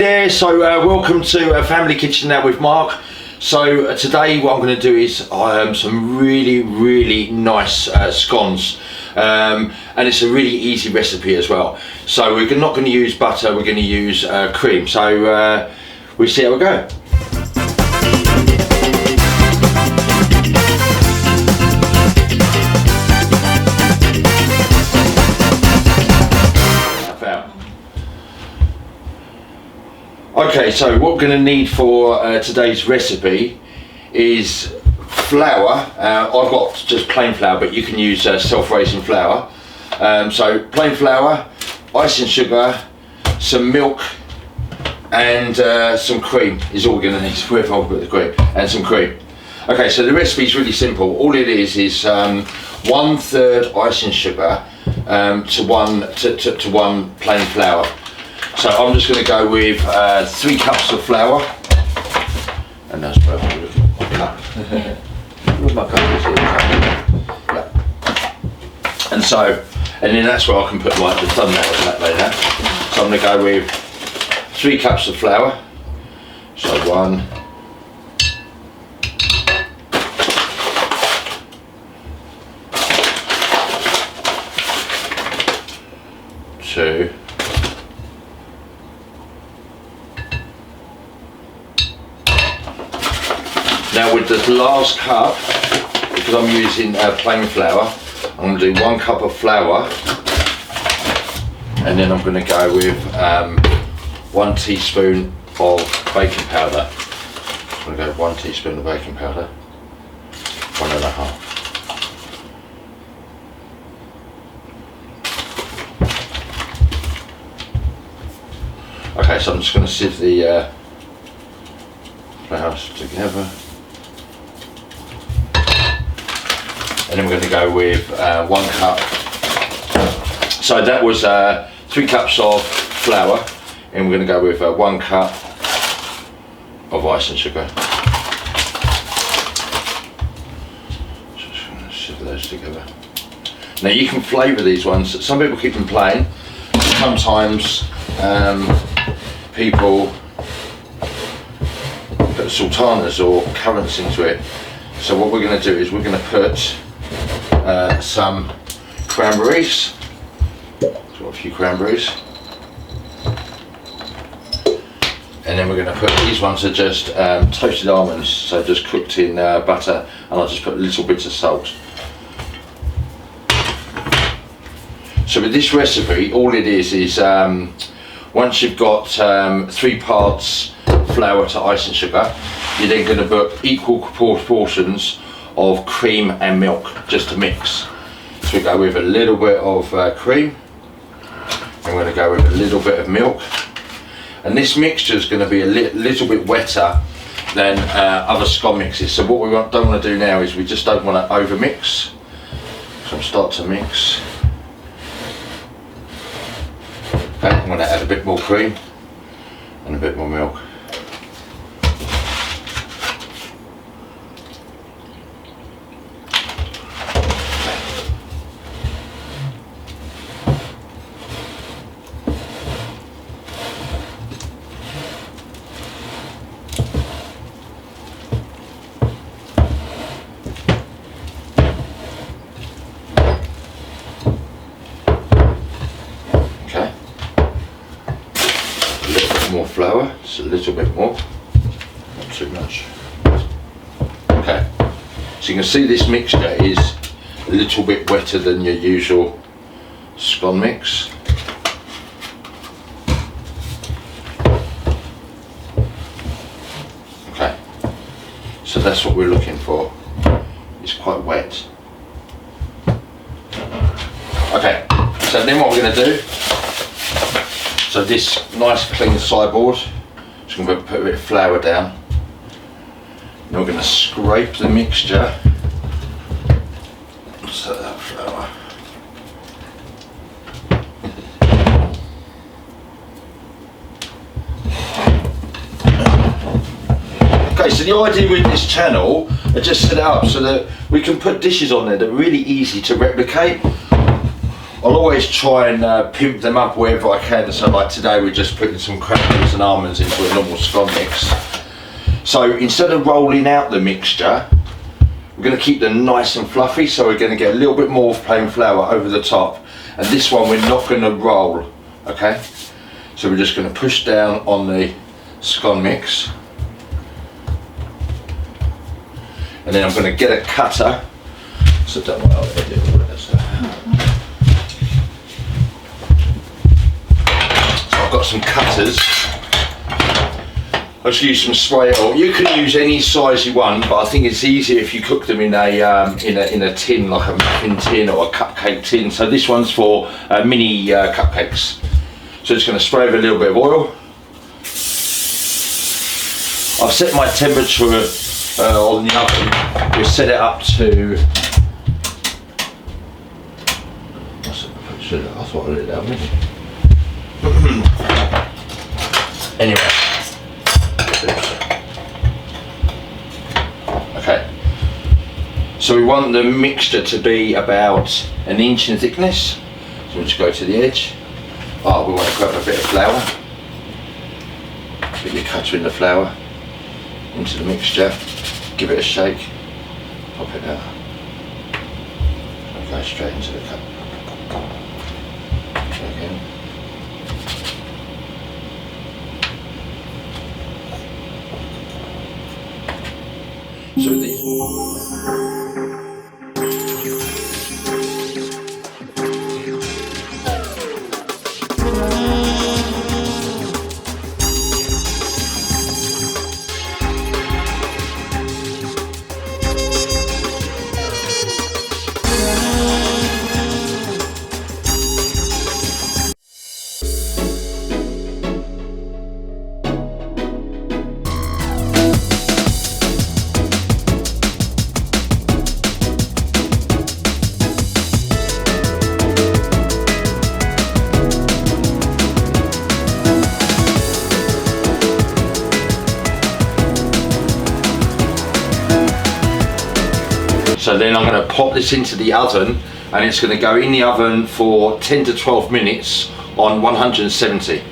Yeah, so welcome to Family Kitchen now with Mark. So today what I'm going to do is some really nice scones, and it's a really easy recipe as well. So we're not going to use butter, we're going to use cream. So we'll see how we go. Okay, so what we're going to need for today's recipe is flour. I've got just plain flour, but you can use self-raising flour. So plain flour, icing sugar, some milk, and some cream is all we're going to need. Where have I put the cream? And some cream. Okay, so the recipe is really simple. All it is 1/3 icing sugar to one plain flour. So I'm just going to go with 3 cups of flour, and that's perfect. Look at my cup. Where's my cup? Yeah. And then that's where I can put the thumbnail of that later. So I'm going to go with 3 cups of flour. So 1, 2. Now with this last cup, because I'm using plain flour, I'm going to do 1 cup of flour, and then I'm going to go with 1 teaspoon of baking powder. I'm going to go with 1 teaspoon of baking powder, 1.5. Okay, so I'm just going to sieve the flour together. And then we're going to go with 1 cup. So that was 3 cups of flour, and we're going to go with 1 cup of icing sugar. Just going to sieve those together. Now you can flavour these ones. Some people keep them plain. Sometimes people put sultanas or currants into it. So what we're going to do is we're going to put some cranberries. So a few cranberries, and then we're going to put, these ones are just toasted almonds, so just cooked in butter, and I'll just put little bits of salt. So with this recipe, all it is once you've got 3 parts flour to icing sugar, you're then going to put equal proportions of cream and milk just to mix. So we go with a little bit of cream, and we're going to go with a little bit of milk, and this mixture is going to be a little bit wetter than other scone mixes. So what we don't want to do now is we just don't want to over mix. So I'm start to mix. Okay, I'm going to add a bit more cream and a bit more milk. More flour, just a little bit more, not too much. Okay, so you can see this mixture is a little bit wetter than your usual scone mix. Okay, so that's what we're looking for. It's quite wet. Okay, so then what we're going to do, so this nice clean sideboard, just going to put a bit of flour down. Now we're going to scrape the mixture. So that flour. Okay, so the idea with this channel, I just set it up so that we can put dishes on there that are really easy to replicate. I'll always try and pimp them up wherever I can. So like today we're just putting some cranberries and almonds into a normal scone mix. So instead of rolling out the mixture, we're going to keep them nice and fluffy, so we're going to get a little bit more plain flour over the top. And this one we're not going to roll, okay? So we're just going to push down on the scone mix. And then I'm going to get a cutter. So don't worry, I'll edit all of that stuff. So I've got some cutters. I'll just use some spray oil. You can use any size you want, but I think it's easier if you cook them in a tin, like a muffin tin or a cupcake tin. So this one's for mini cupcakes. So just going to spray with a little bit of oil. I've set my temperature on the oven. We'll set it up to. I thought I lit that one. Anyway. Okay, so we want the mixture to be about 1 inch in thickness, so we'll just go to the edge. Oh, we want to grab a bit of flour, put your cutter in the flour, into the mixture, give it a shake, pop it out, and go straight into the cup. Again. So these. So then I'm going to pop this into the oven, and it's going to go in the oven for 10 to 12 minutes on 170.